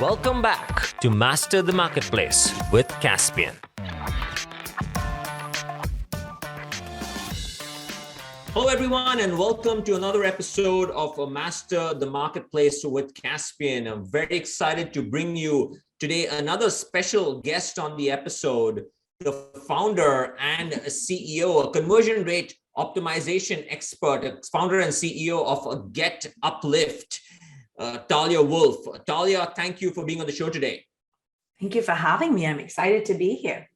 Welcome back to Master the Marketplace with Kaspien. Hello, everyone, and welcome to another episode of Master the Marketplace with Kaspien. I'm very excited to bring you today another special guest on the episode, the founder and CEO, a conversion rate optimization expert, founder and CEO of Get Uplift, Talia Wolf. Talia, thank you for being on the show today. Thank you for having me. I'm excited to be here.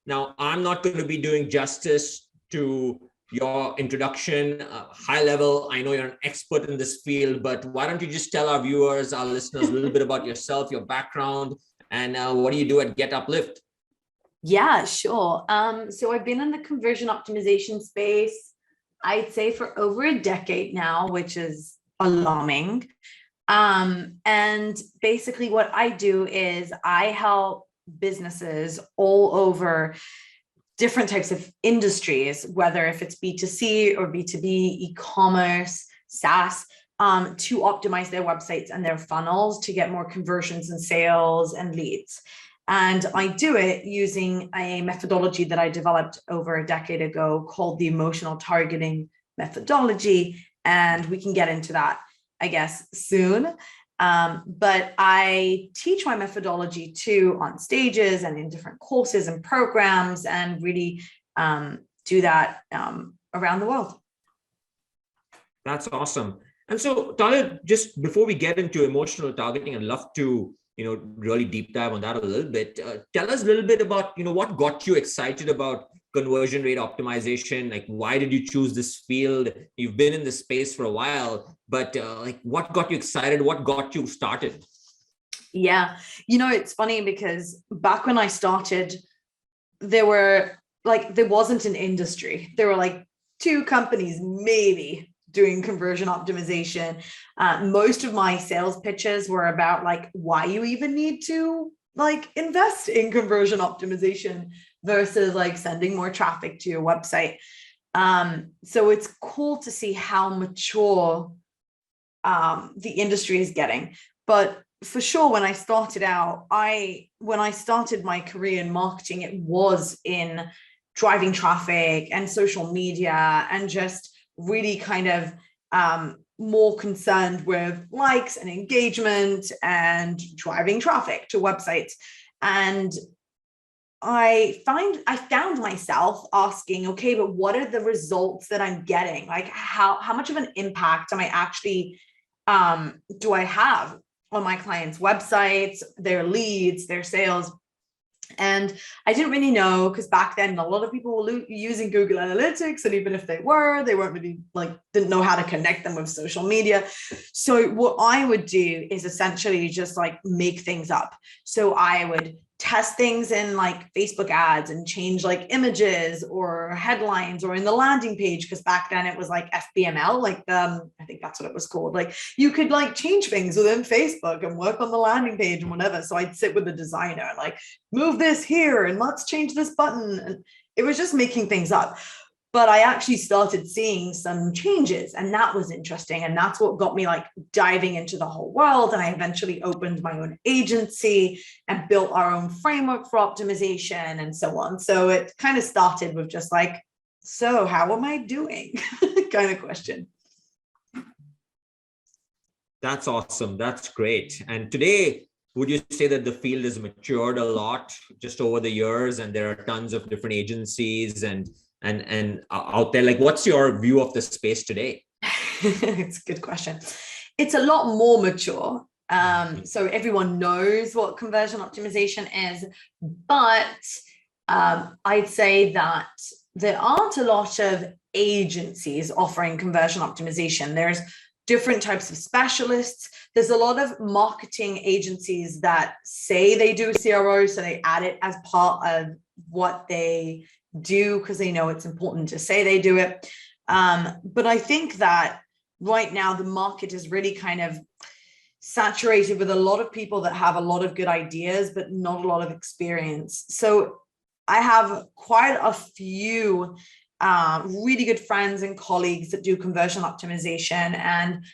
Now, I'm not going to be doing justice to your introduction, high level. I know you're an expert in this field, but why don't you just tell our viewers, our listeners, a little bit about yourself, your background, and what do you do at Get Uplift? Yeah, sure. So I've been in the conversion optimization space, I'd say for over a decade now, which is alarming. And basically what I do is I help businesses all over different types of industries, whether if it's B2C or B2B, e-commerce, SaaS, to optimize their websites and their funnels to get more conversions and sales and leads. And I do it using a methodology that I developed over a decade ago called the emotional targeting methodology. And we can get into that, I guess, soon. But I teach my methodology too on stages and in different courses and programs, and really do that around the world. That's awesome. And so, Talia, just before we get into emotional targeting, I'd love to really deep dive on that a little bit. Tell us a little bit about what got you excited about conversion rate optimization. Like, why did you choose this field? You've been in this space for a while, but what got you excited? What got you started? Yeah, it's funny because back when I started, there wasn't an industry. There were two companies maybe doing conversion optimization. Most of my sales pitches were about why you even need to invest in conversion optimization versus sending more traffic to your website. So it's cool to see how mature the industry is getting. But for sure, when I started out, when I started my career in marketing, it was in driving traffic and social media and just really kind of more concerned with likes and engagement and driving traffic to websites. And I found myself asking, okay, but what are the results that I'm getting? How much of an impact am I actually do I have on my clients' websites, their leads, their sales? And I didn't really know, because back then a lot of people were using Google Analytics, and even if they weren't really didn't know how to connect them with social media. So what I would do is essentially just make things up. So I would test things in Facebook ads and change images or headlines or in the landing page, because back then it was FBML, I think that's what it was called. You could change things within Facebook and work on the landing page and whatever. So I'd sit with the designer and move this here and let's change this button. And it was just making things up. But I actually started seeing some changes, and that was interesting. And that's what got me diving into the whole world. And I eventually opened my own agency and built our own framework for optimization and so on. So it kind of started with just so how am I doing kind of question. That's awesome. That's great. And today, would you say that the field has matured a lot just over the years, and there are tons of different agencies and out there? What's your view of the space today? It's a good question. It's a lot more mature. So everyone knows what conversion optimization is, but I'd say that there aren't a lot of agencies offering conversion optimization. There's different types of specialists. There's a lot of marketing agencies that say they do CRO, so they add it as part of what they do because they know it's important to say they do it. But I think that right now the market is really kind of saturated with a lot of people that have a lot of good ideas, but not a lot of experience. So I have quite a few really good friends and colleagues that do conversion optimization. And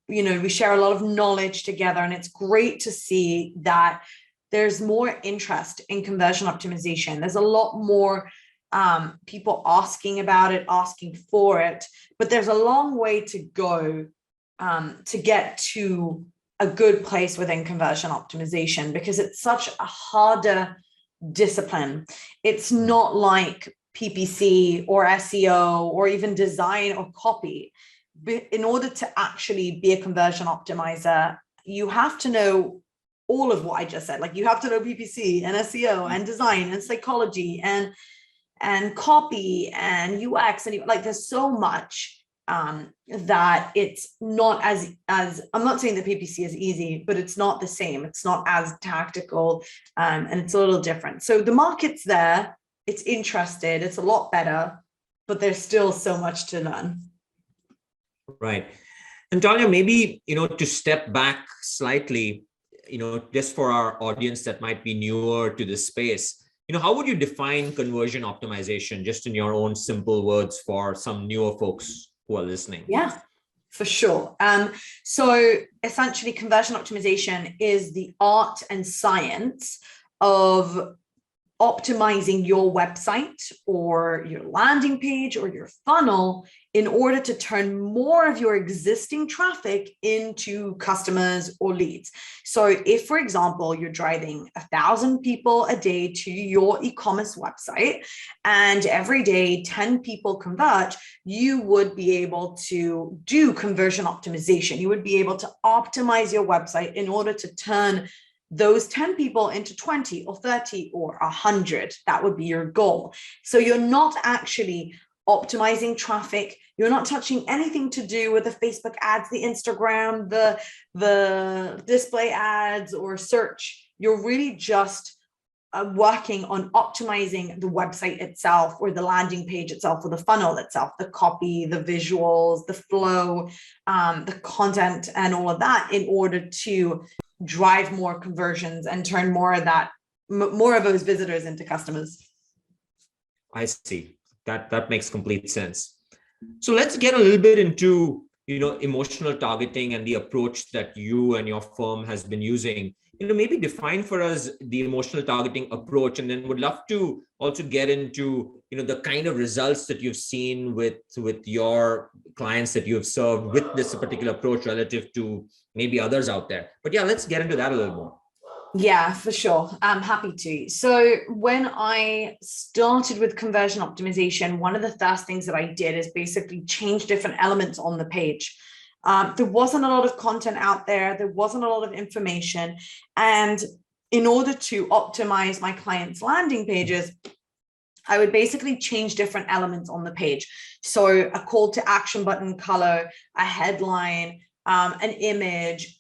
We share a lot of knowledge together, and it's great to see that there's more interest in conversion optimization. There's a lot more people asking about it, asking for it, but there's a long way to go to get to a good place within conversion optimization, because it's such a harder discipline. It's not like PPC or SEO or even design or copy. In order to actually be a conversion optimizer, you have to know all of what I just said. Like, you have to know PPC and SEO and design and psychology and copy and UX, and like there's so much that it's not as I'm not saying that PPC is easy, but it's not the same. It's not as tactical, and it's a little different. So the market's there, it's interested, it's a lot better, but there's still so much to learn. Right. And Talia, maybe, to step back slightly, just for our audience that might be newer to this space, how would you define conversion optimization, just in your own simple words, for some newer folks who are listening? Yeah, for sure. So essentially, conversion optimization is the art and science of optimizing your website or your landing page or your funnel in order to turn more of your existing traffic into customers or leads. So if, for example, you're driving 1,000 people a day to your e-commerce website and every day 10 people convert, you would be able to do conversion optimization. You would be able to optimize your website in order to turn those 10 people into 20 or 30 or 100. That would be your goal. So you're not actually optimizing traffic. You're not touching anything to do with the Facebook ads, the Instagram, the display ads or search. You're really just working on optimizing the website itself, or the landing page itself, or the funnel itself, the copy, the visuals, the flow, the content, and all of that, in order to drive more conversions and turn more of those visitors into customers. I see. That makes complete sense. So let's get a little bit into, emotional targeting and the approach that you and your firm has been using. Maybe define for us the emotional targeting approach, and then would love to also get into, the kind of results that you've seen with your clients that you have served with this particular approach relative to maybe others out there. But yeah, let's get into that a little more. Yeah, for sure. I'm happy to. So when I started with conversion optimization, one of the first things that I did is basically change different elements on the page. There wasn't a lot of content out there. There wasn't a lot of information. And in order to optimize my clients' landing pages, I would basically change different elements on the page. So a call to action button color, a headline, an image,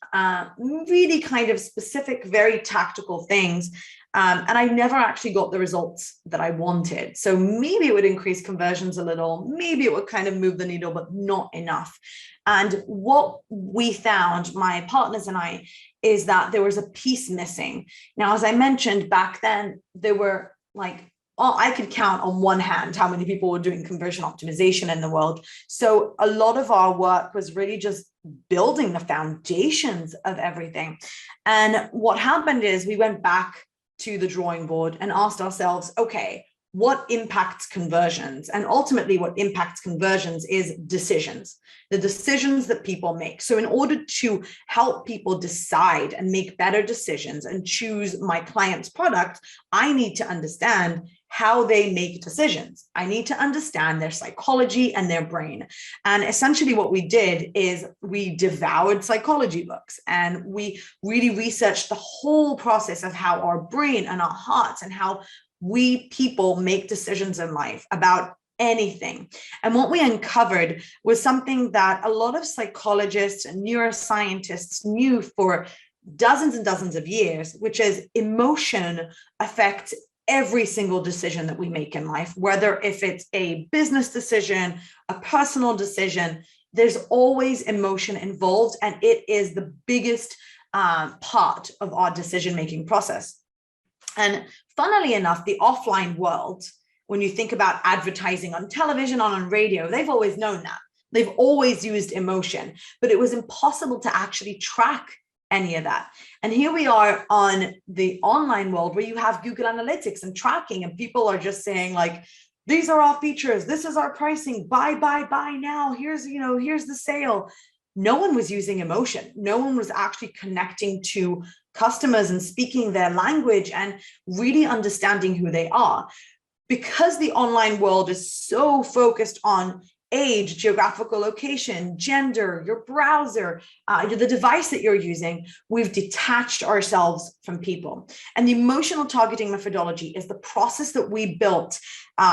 really kind of specific, very tactical things. And I never actually got the results that I wanted. So maybe it would increase conversions a little, maybe it would kind of move the needle, but not enough. And what we found, my partners and I, is that there was a piece missing. Now, as I mentioned back then, there were I could count on one hand how many people were doing conversion optimization in the world. So a lot of our work was really just building the foundations of everything. And what happened is we went back to the drawing board and asked ourselves, okay, what impacts conversions? And ultimately what impacts conversions is decisions, the decisions that people make. So in order to help people decide and make better decisions and choose my client's product, I need to understand how they make decisions. I need to understand their psychology and their brain. And essentially what we did is we devoured psychology books, and we really researched the whole process of how our brain and our hearts and how we people make decisions in life about anything. And what we uncovered was something that a lot of psychologists and neuroscientists knew for dozens and dozens of years, which is emotion affects every single decision that we make in life, whether if it's a business decision, a personal decision, there's always emotion involved, and it is the biggest part of our decision-making process. And funnily enough, the offline world, when you think about advertising on television, on radio, they've always known that. They've always used emotion, but it was impossible to actually track any of that. And here we are on the online world where you have Google Analytics and tracking, and people are just saying like, these are our features, this is our pricing, buy now, here's the sale. No one was using emotion. No one was actually connecting to customers and speaking their language and really understanding who they are. Because the online world is so focused on age, geographical location, gender, your browser, the device that you're using, we've detached ourselves from people. And the emotional targeting methodology is the process that we built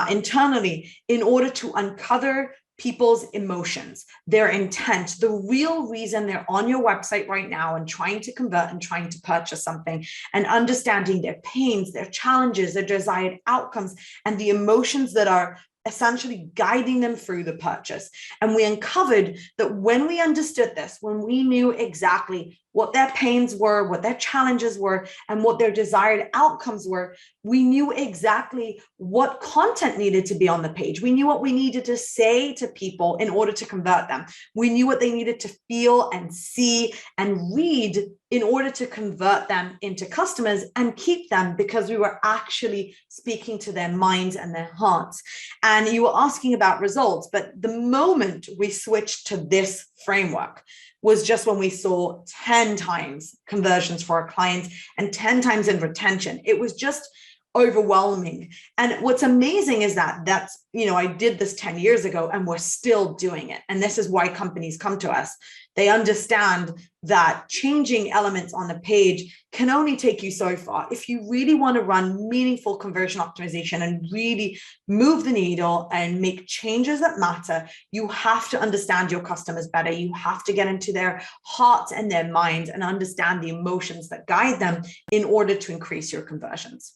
internally in order to uncover people's emotions, their intent, the real reason they're on your website right now and trying to convert and trying to purchase something, and understanding their pains, their challenges, their desired outcomes, and the emotions that are essentially guiding them through the purchase. And we uncovered that when we understood this, when we knew exactly what their pains were, what their challenges were, and what their desired outcomes were, we knew exactly what content needed to be on the page. We knew what we needed to say to people in order to convert them. We knew what they needed to feel and see and read in order to convert them into customers and keep them, because we were actually speaking to their minds and their hearts. And you were asking about results, but the moment we switched to this framework was just when we saw 10 times conversions for our clients and 10 times in retention. It was just overwhelming. And what's amazing is that I did this 10 years ago and we're still doing it. And this is why companies come to us. They understand that changing elements on the page can only take you so far. If you really want to run meaningful conversion optimization and really move the needle and make changes that matter, you have to understand your customers better. You have to get into their hearts and their minds and understand the emotions that guide them in order to increase your conversions.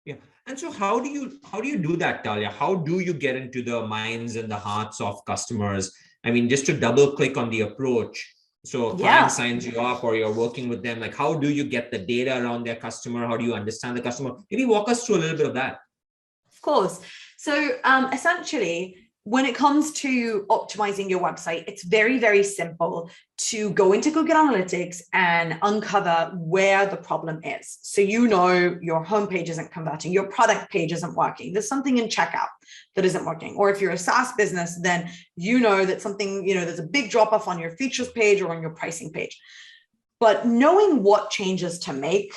Yeah. And so how do you do that, Talia? How do you get into the minds and the hearts of customers? I mean, just to double click on the approach. So a client signs you up or you're working with them, like how do you get the data around their customer? How do you understand the customer? Maybe walk us through a little bit of that. Of course. So essentially, when it comes to optimizing your website, it's very, very simple to go into Google Analytics and uncover where the problem is. So your homepage isn't converting, your product page isn't working, there's something in checkout that isn't working. Or if you're a SaaS business, then you know that something, there's a big drop off on your features page or on your pricing page. But knowing what changes to make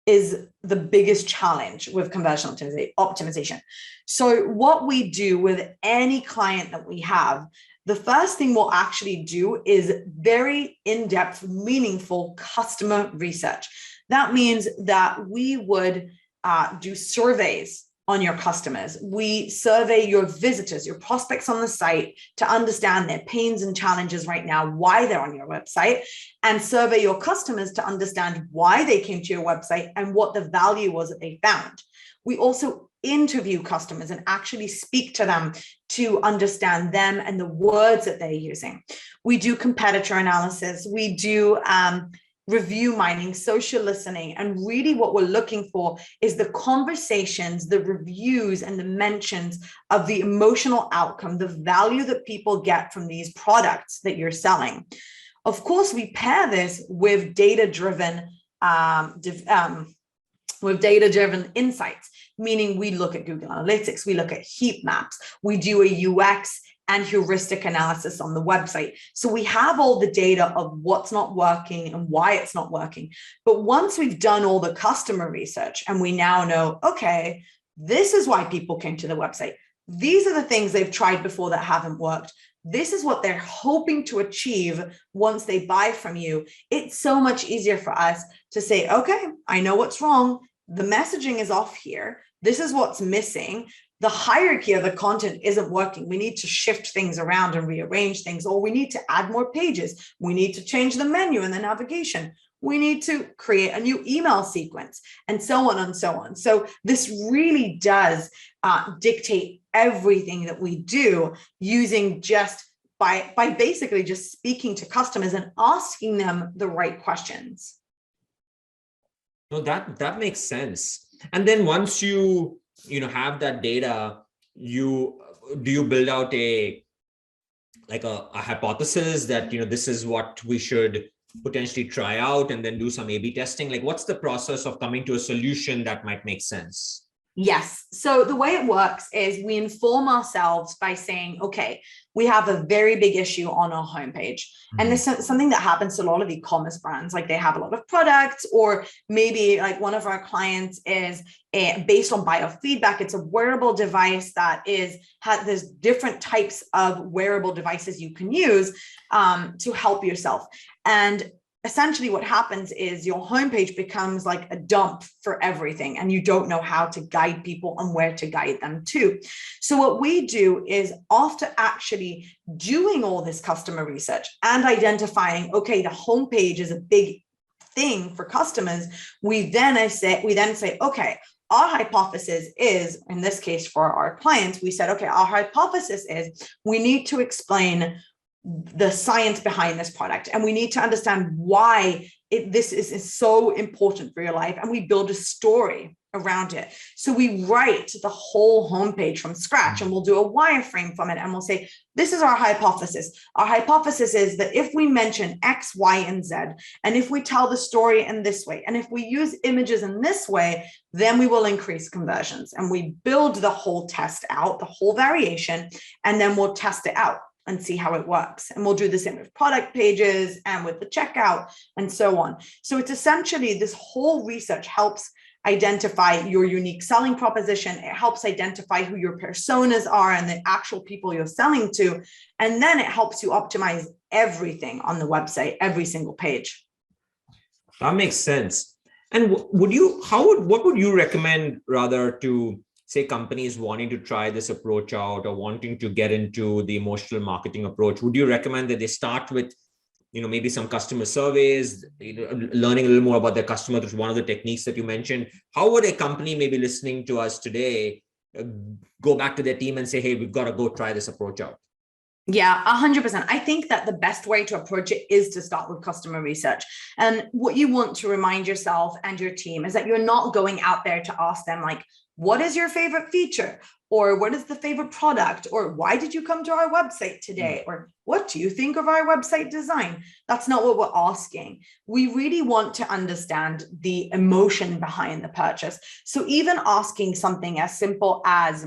is the biggest challenge with conversion optimization. So what we do with any client that we have, the first thing we'll actually do is very in-depth, meaningful customer research. That means that we would do surveys on your customers. We survey your visitors, your prospects on the site to understand their pains and challenges right now, why they're on your website, and survey your customers to understand why they came to your website and what the value was that they found. We also interview customers and actually speak to them to understand them and the words that they're using. We do competitor analysis. We do review mining, social listening, and really what we're looking for is the conversations, the reviews, and the mentions of the emotional outcome, the value that people get from these products that you're selling. Of course, we pair this with data-driven insights, meaning we look at Google Analytics, we look at heat maps, we do a UX and heuristic analysis on the website. So we have all the data of what's not working and why it's not working. But once we've done all the customer research and we now know, okay, this is why people came to the website. These are the things they've tried before that haven't worked. This is what they're hoping to achieve once they buy from you. It's so much easier for us to say, okay, I know what's wrong. The messaging is off here. This is what's missing. The hierarchy of the content isn't working. We need to shift things around and rearrange things, or we need to add more pages. We need to change the menu and the navigation. We need to create a new email sequence, and so on and so on. So this really does dictate everything that we do, using just by basically just speaking to customers and asking them the right questions. No, that makes sense. And then once you have that data, do you build out a like a hypothesis that, this is what we should potentially try out and then do some A/B testing? Like, what's the process of coming to a solution that might make sense? Yes. So the way it works is we inform ourselves by saying, okay, we have a very big issue on our homepage. And this is something that happens to a lot of e-commerce brands. Like they have a lot of products, or maybe like one of our clients is based on biofeedback. It's a wearable device that there's different types of wearable devices you can use to help yourself. And essentially what happens is your homepage becomes like a dump for everything, and you don't know how to guide people and where to guide them to. So what we do is, after actually doing all this customer research and identifying, okay, the homepage is a big thing for customers, we then say, okay, our hypothesis is, in this case for our clients, we said, okay, our hypothesis is we need to explain the science behind this product, and we need to understand why this is so important for your life, and we build a story around it. So we write the whole homepage from scratch, and we'll do a wireframe from it, and we'll say, this is our hypothesis. Our hypothesis is that if we mention X, Y, and Z, and if we tell the story in this way, and if we use images in this way, then we will increase conversions. And we build the whole test out, the whole variation, and then we'll test it out and see how it works. And we'll do the same with product pages and with the checkout and so on. So it's essentially, this whole research helps identify your unique selling proposition. It helps identify who your personas are and the actual people you're selling to. And then it helps you optimize everything on the website, every single page. That makes sense. And what would you recommend rather to, say, companies wanting to try this approach out or wanting to get into the emotional marketing approach? Would you recommend that they start with, maybe some customer surveys, learning a little more about their customer, which is one of the techniques that you mentioned? How would a company maybe listening to us today go back to their team and say, hey, we've got to go try this approach out? Yeah, 100%. I think that the best way to approach it is to start with customer research. And what you want to remind yourself and your team is that you're not going out there to ask them, like, what is your favorite feature? Or what is the favorite product? Or why did you come to our website today? Or what do you think of our website design? That's not what we're asking. We really want to understand the emotion behind the purchase. So even asking something as simple as,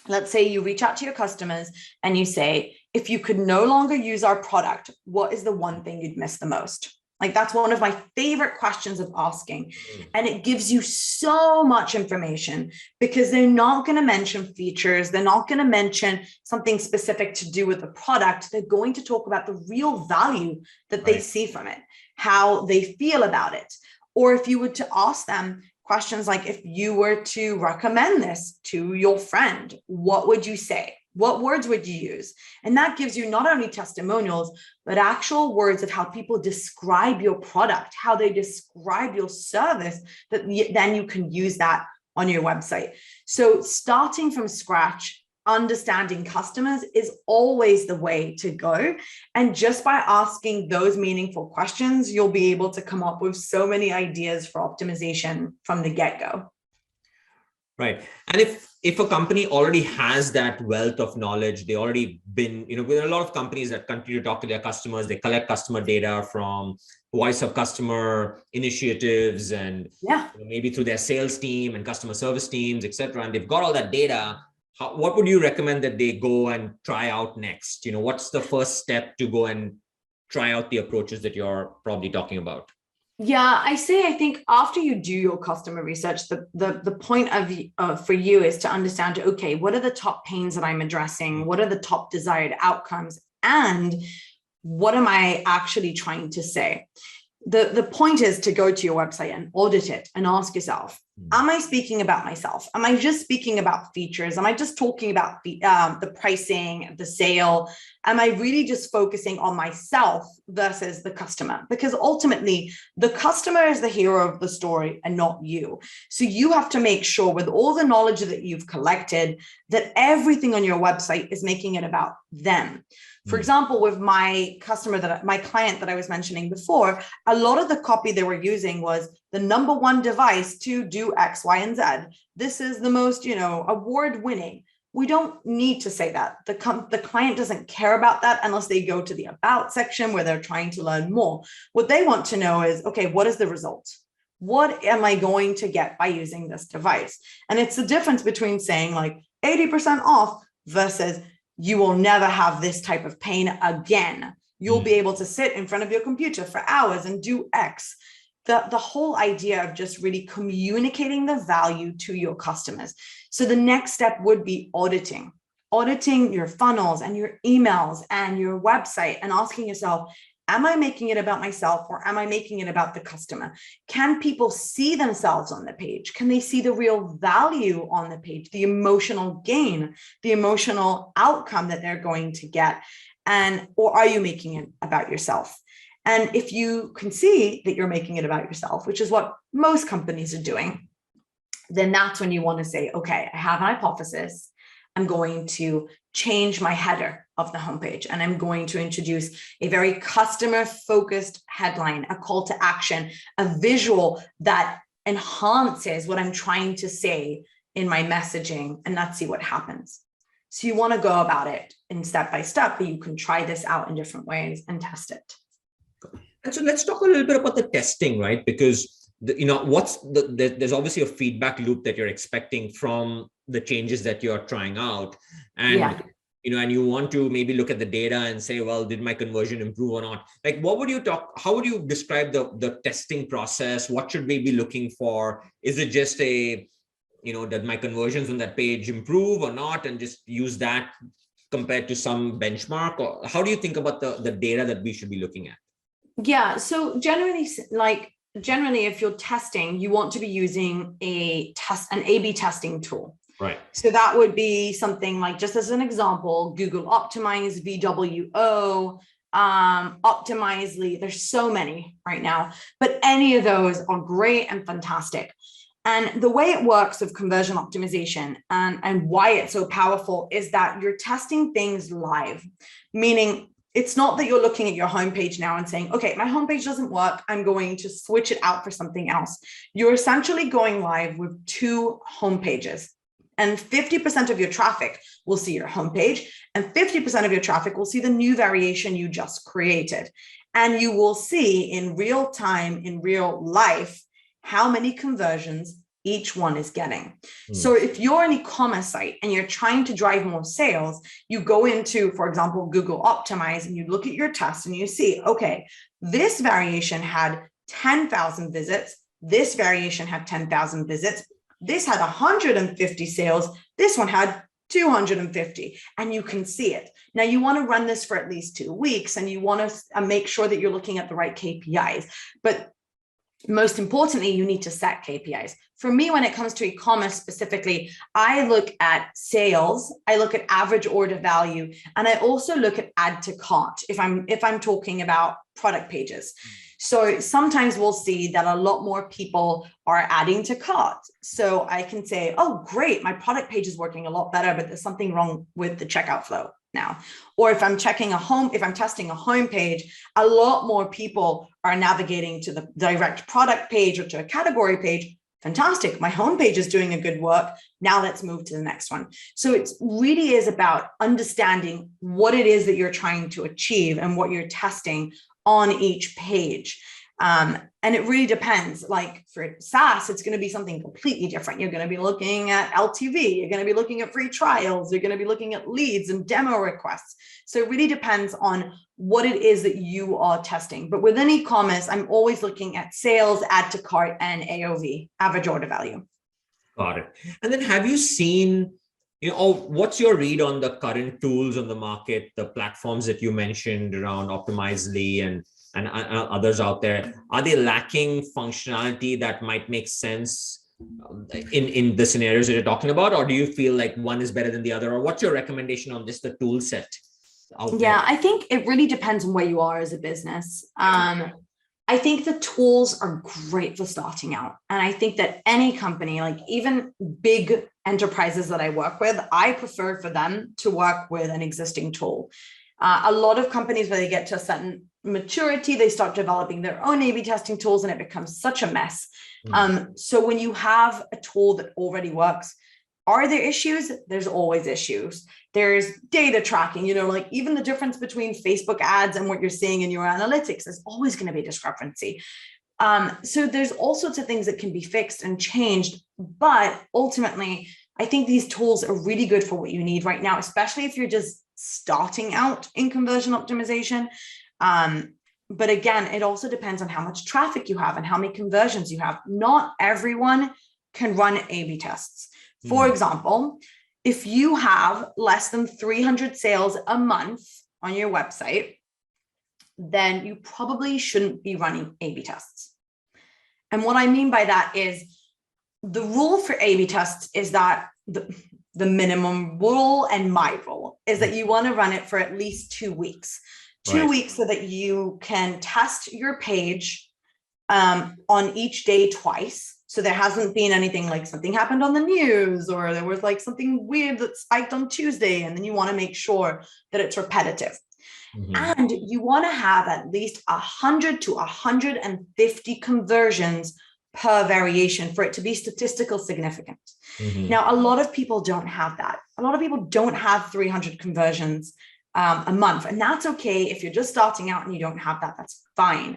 let's say you reach out to your customers and you say, if you could no longer use our product, what is the one thing you'd miss the most? Like, that's one of my favorite questions of asking. And it gives you so much information, because they're not going to mention features. They're not going to mention something specific to do with the product. They're going to talk about the real value that they see from it, how they feel about it. Or if you were to ask them questions like, if you were to recommend this to your friend, what would you say? What words would you use? And that gives you not only testimonials, but actual words of how people describe your product, how they describe your service, that then you can use that on your website. So starting from scratch, understanding customers is always the way to go. And just by asking those meaningful questions, you'll be able to come up with so many ideas for optimization from the get-go. Right. And if a company already has that wealth of knowledge, they already been, with a lot of companies that continue to talk to their customers, they collect customer data from voice of customer initiatives and maybe through their sales team and customer service teams, etc. And they've got all that data. What would you recommend that they go and try out next? What's the first step to go and try out the approaches that you're probably talking about? Yeah, I think after you do your customer research, the point for you is to understand, okay, what are the top pains that I'm addressing? What are the top desired outcomes? And what am I actually trying to say? The point is to go to your website and audit it and ask yourself, am I speaking about myself? Am I just speaking about features? Am I just talking about the pricing, the sale? Am I really just focusing on myself versus the customer? Because ultimately, the customer is the hero of the story and not you. So you have to make sure, with all the knowledge that you've collected, that everything on your website is making it about them. For example, with my client that I was mentioning before, a lot of the copy they were using was the number one device to do X, Y, and Z. This is the most, award-winning. We don't need to say that. The client doesn't care about that unless they go to the about section where they're trying to learn more. What they want to know is, okay, what is the result? What am I going to get by using this device? And it's the difference between saying like 80% off versus you will never have this type of pain again. You'll be able to sit in front of your computer for hours and do X. The whole idea of just really communicating the value to your customers. So the next step would be auditing your funnels and your emails and your website and asking yourself, am I making it about myself or am I making it about the customer? Can people see themselves on the page? Can they see the real value on the page, the emotional gain, the emotional outcome that they're going to get? Or are you making it about yourself? And if you can see that you're making it about yourself, which is what most companies are doing, then that's when you want to say, okay, I have an hypothesis. I'm going to change my header of the homepage, and I'm going to introduce a very customer-focused headline, a call to action, a visual that enhances what I'm trying to say in my messaging, and let's see what happens. So you want to go about it in step by step, but you can try this out in different ways and test it. And so let's talk a little bit about the testing, right? Because there's obviously a feedback loop that you're expecting from the changes that you're trying out, and and you want to maybe look at the data and say, well, did my conversion improve or not? Like, how would you describe the testing process? What should we be looking for? Is it just did my conversions on that page improve or not, and just use that compared to some benchmark? Or how do you think about the data that we should be looking at? Yeah. So generally, if you're testing, you want to be using an A/B testing tool. Right. So that would be something like, just as an example, Google Optimize, VWO, Optimizely. There's so many right now, but any of those are great and fantastic. And the way it works with conversion optimization and why it's so powerful is that you're testing things live, meaning it's not that you're looking at your homepage now and saying, okay, my homepage doesn't work, I'm going to switch it out for something else. You're essentially going live with two homepages, and 50% of your traffic will see your homepage, and 50% of your traffic will see the new variation you just created. And you will see in real time, in real life, how many conversions each one is getting. So if you're an e-commerce site and you're trying to drive more sales, you go into, for example, Google Optimize, and you look at your test and you see, okay, this variation had 10,000 visits. This variation had 10,000 visits. This had 150 sales. This one had 250, and you can see it. Now you want to run this for at least 2 weeks, and you want to make sure that you're looking at the right KPIs. But most importantly, you need to set KPIs. For me, when it comes to e-commerce specifically, I look at sales, I look at average order value, and I also look at add to cart if I'm talking about product pages. So sometimes we'll see that a lot more people are adding to cart. So I can say, oh, great, my product page is working a lot better, but there's something wrong with the checkout flow now. Or if I'm testing a home page, a lot more people are navigating to the direct product page or to a category page. Fantastic. My homepage is doing a good work. Now let's move to the next one. So it really is about understanding what it is that you're trying to achieve and what you're testing on each page. And it really depends. Like for SaaS, it's going to be something completely different. You're going to be looking at LTV. You're going to be looking at free trials. You're going to be looking at leads and demo requests. So it really depends on what it is that you are testing. But within e-commerce, I'm always looking at sales, add to cart, and AOV, average order value. Got it. And then have you seen, what's your read on the current tools on the market, the platforms that you mentioned around Optimizely and others out there? Are they lacking functionality that might make sense in the scenarios that you're talking about? Or do you feel like one is better than the other? Or what's your recommendation on just the tool set out there? Yeah, I think it really depends on where you are as a business. I think the tools are great for starting out. And I think that any company, like even big enterprises that I work with, I prefer for them to work with an existing tool. A lot of companies, where they get to a certain maturity, they start developing their own A/B testing tools, and it becomes such a mess. So when you have a tool that already works, Are there issues? There's always issues. There's data tracking, like even the difference between Facebook ads and what you're seeing in your analytics, there's always going to be a discrepancy. So there's all sorts of things that can be fixed and changed, but ultimately, I think these tools are really good for what you need right now, especially if you're just starting out in conversion optimization. But again, it also depends on how much traffic you have and how many conversions you have. Not everyone can run A/B tests. For example, if you have less than 300 sales a month on your website, then you probably shouldn't be running A/B tests. And what I mean by that is the rule for A/B tests is that the minimum rule and my rule is that you want to run it for at least 2 weeks. 2 weeks so that you can test your page on each day twice. So there hasn't been anything like something happened on the news or there was like something weird that spiked on Tuesday. And then you want to make sure that it's repetitive. And you want to have at least 100 to 150 conversions per variation for it to be statistical significant. Now, a lot of people don't have that. A lot of people don't have 300 conversions a month. And that's okay. If you're just starting out and you don't have that, that's fine.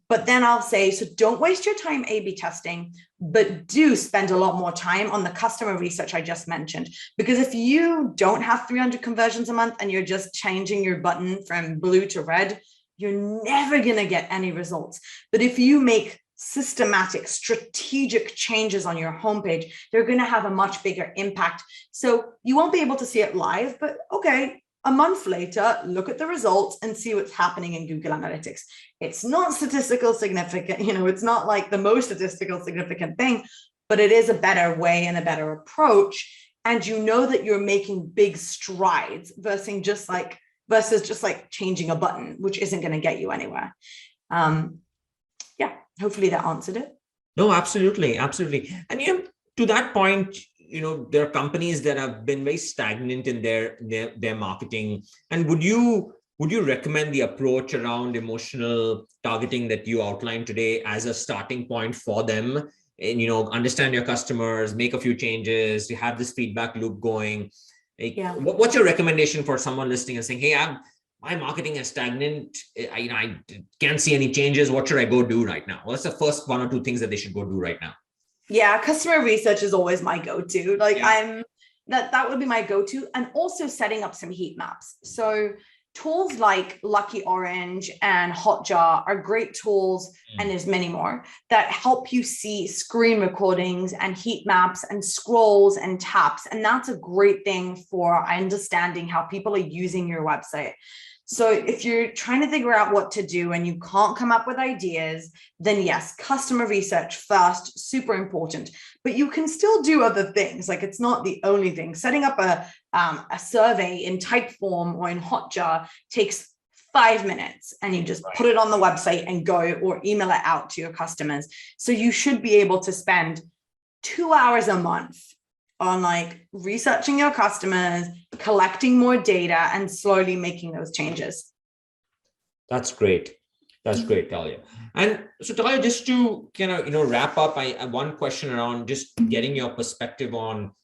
But then I'll say, so don't waste your time A/B testing, but do spend a lot more time on the customer research I just mentioned. Because if you don't have 300 conversions a month and you're just changing your button from blue to red, you're never going to get any results. But if you make systematic, strategic changes on your homepage, they're going to have a much bigger impact. So you won't be able to see it live, but okay, a month later, look at the results and see what's happening in Google Analytics. It's not statistical significant, it's not like the most statistical significant thing, but it is a better way and a better approach. And you know that you're making big strides versus just like changing a button, which isn't going to get you anywhere. Hopefully that answered it. No, absolutely. Absolutely. And to that point, there are companies that have been very stagnant in their marketing. And would you recommend the approach around emotional targeting that you outlined today as a starting point for them? And, understand your customers, make a few changes, you have this feedback loop going. What's your recommendation for someone listening and saying, hey, my marketing is stagnant. I can't see any changes. What should I go do right now? What's the first 1 or 2 things that they should go do right now? Yeah, customer research is always my go-to. That would be my go-to. And also setting up some heat maps. So tools like Lucky Orange and Hotjar are great tools, and there's many more that help you see screen recordings and heat maps and scrolls and taps. And that's a great thing for understanding how people are using your website. So if you're trying to figure out what to do and you can't come up with ideas, then yes, customer research first, super important. But you can still do other things. Like it's not the only thing. Setting up a survey in Typeform or in Hotjar takes 5 minutes, and you just put it on the website and go, or email it out to your customers. So you should be able to spend 2 hours a month on researching your customers, collecting more data, and slowly making those changes. That's great. That's great, Talia. And so Talia, just to wrap up, I have one question around just getting your perspective on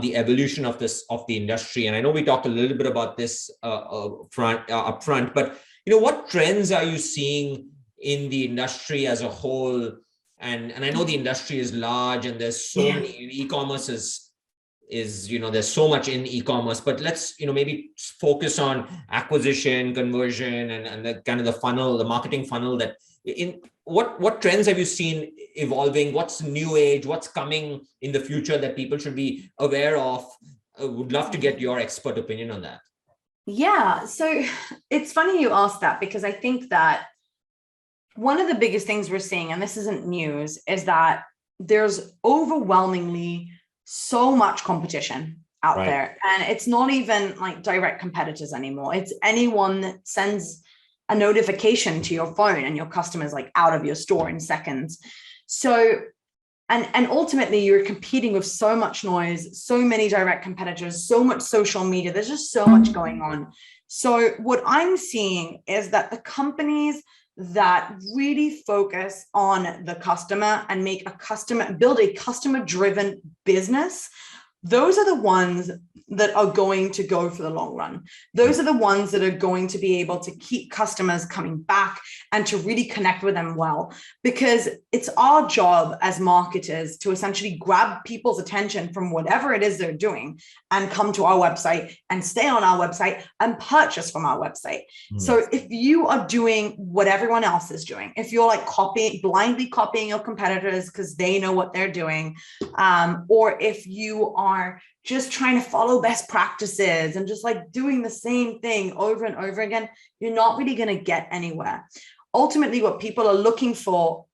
the evolution of the industry. And I know we talked a little bit about this up front, but what trends are you seeing in the industry as a whole? And I know the industry is large and there's so many, e-commerce is there's so much in e-commerce, but let's maybe focus on acquisition, conversion, and the kind of the funnel, the marketing funnel. That in what trends have you seen evolving? What's new age? What's coming in the future that people should be aware of? Would love to get your expert opinion on that. Yeah, so it's funny you asked that, because I think that one of the biggest things we're seeing, and this isn't news, is that there's overwhelmingly so much competition out there, and it's not even direct competitors anymore. It's anyone that sends a notification to your phone and your customers out of your store in seconds. So, and ultimately you're competing with so much noise, so many direct competitors, so much social media. There's just so much going on. So what I'm seeing is that the companies that really focus on the customer and build a customer driven business those are the ones that are going to go for the long run. Those are the ones that are going to be able to keep customers coming back and to really connect with them well, because it's our job as marketers to essentially grab people's attention from whatever it is they're doing and come to our website and stay on our website and purchase from our website. So if you are doing what everyone else is doing, if you're like blindly copying your competitors because they know what they're doing, or if you are just trying to follow best practices and just like doing the same thing over and over again, you're not really going to get anywhere. Ultimately, what people are looking for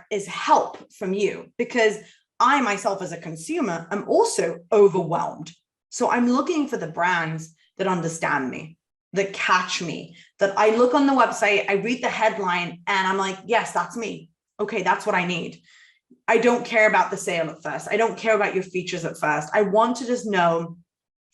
is help from you, because I myself as a consumer am also overwhelmed. So I'm looking for the brands that understand me, that catch me, that I look on the website, I read the headline and I'm like, yes, that's me. Okay, that's what I need. I don't care about the sale at first. I don't care about your features at first. I want to just know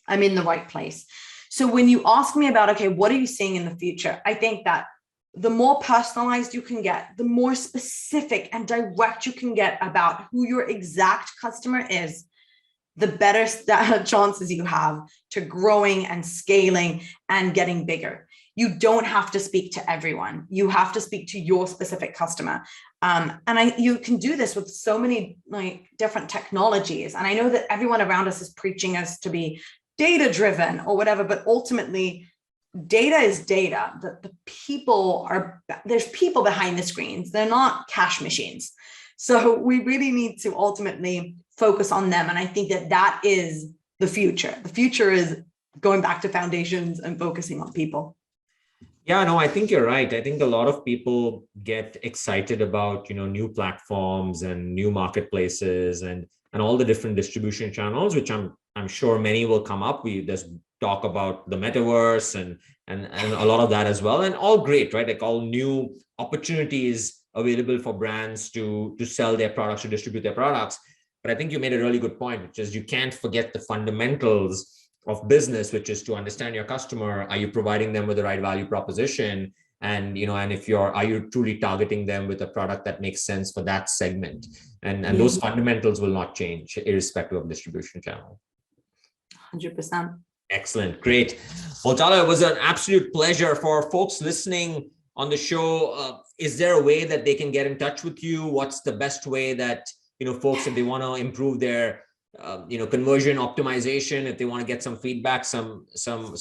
I'm in the right place. So when you ask me about, okay, what are you seeing in the future? I think that the more personalized you can get, the more specific and direct you can get about who your exact customer is, the better chances you have to growing and scaling and getting bigger. You don't have to speak to everyone. You have to speak to your specific customer. You can do this with so many like different technologies. And I know that everyone around us is preaching us to be data-driven or whatever, but ultimately data is data. There's people behind the screens. They're not cash machines. So we really need to ultimately focus on them. And I think that is the future. The future is going back to foundations and focusing on people. Yeah, no, I think you're right. I think a lot of people get excited about, new platforms and new marketplaces and all the different distribution channels, which I'm sure many will come up. There's talk about the metaverse and a lot of that as well. And all great, right? Like all new opportunities available for brands to sell their products, to distribute their products. But I think you made a really good point, which is you can't forget the fundamentals of business, which is to understand your customer. Are you providing them with the right value proposition? And, and if are you truly targeting them with a product that makes sense for that segment? And those fundamentals will not change irrespective of distribution channel. 100%. Excellent. Great. Well, Talia, it was an absolute pleasure. For folks listening on the show, is there a way that they can get in touch with you? What's the best way that, folks, if they want to improve their conversion optimization, if they want to get some feedback, some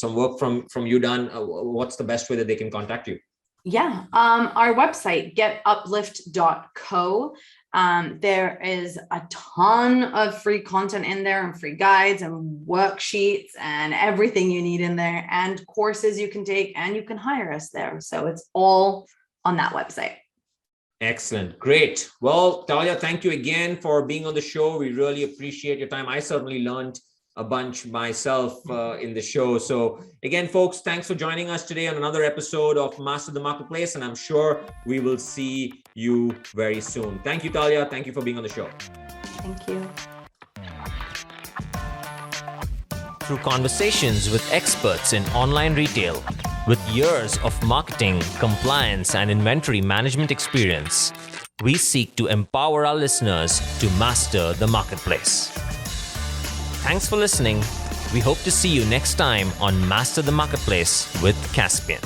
work from you done, what's the best way that they can contact you? Yeah. Our website, getuplift.co. There is a ton of free content in there and free guides and worksheets and everything you need in there, and courses you can take, and you can hire us there. So it's all on that website. Excellent. Great. Well, Talia, thank you again for being on the show. We really appreciate your time. I certainly learned a bunch myself in the show. So again, folks, thanks for joining us today on another episode of Master the Marketplace. And I'm sure we will see you very soon. Thank you, Talia. Thank you for being on the show. Thank you. Through conversations with experts in online retail, with years of marketing, compliance, and inventory management experience, we seek to empower our listeners to master the marketplace. Thanks for listening. We hope to see you next time on Master the Marketplace with Kaspien.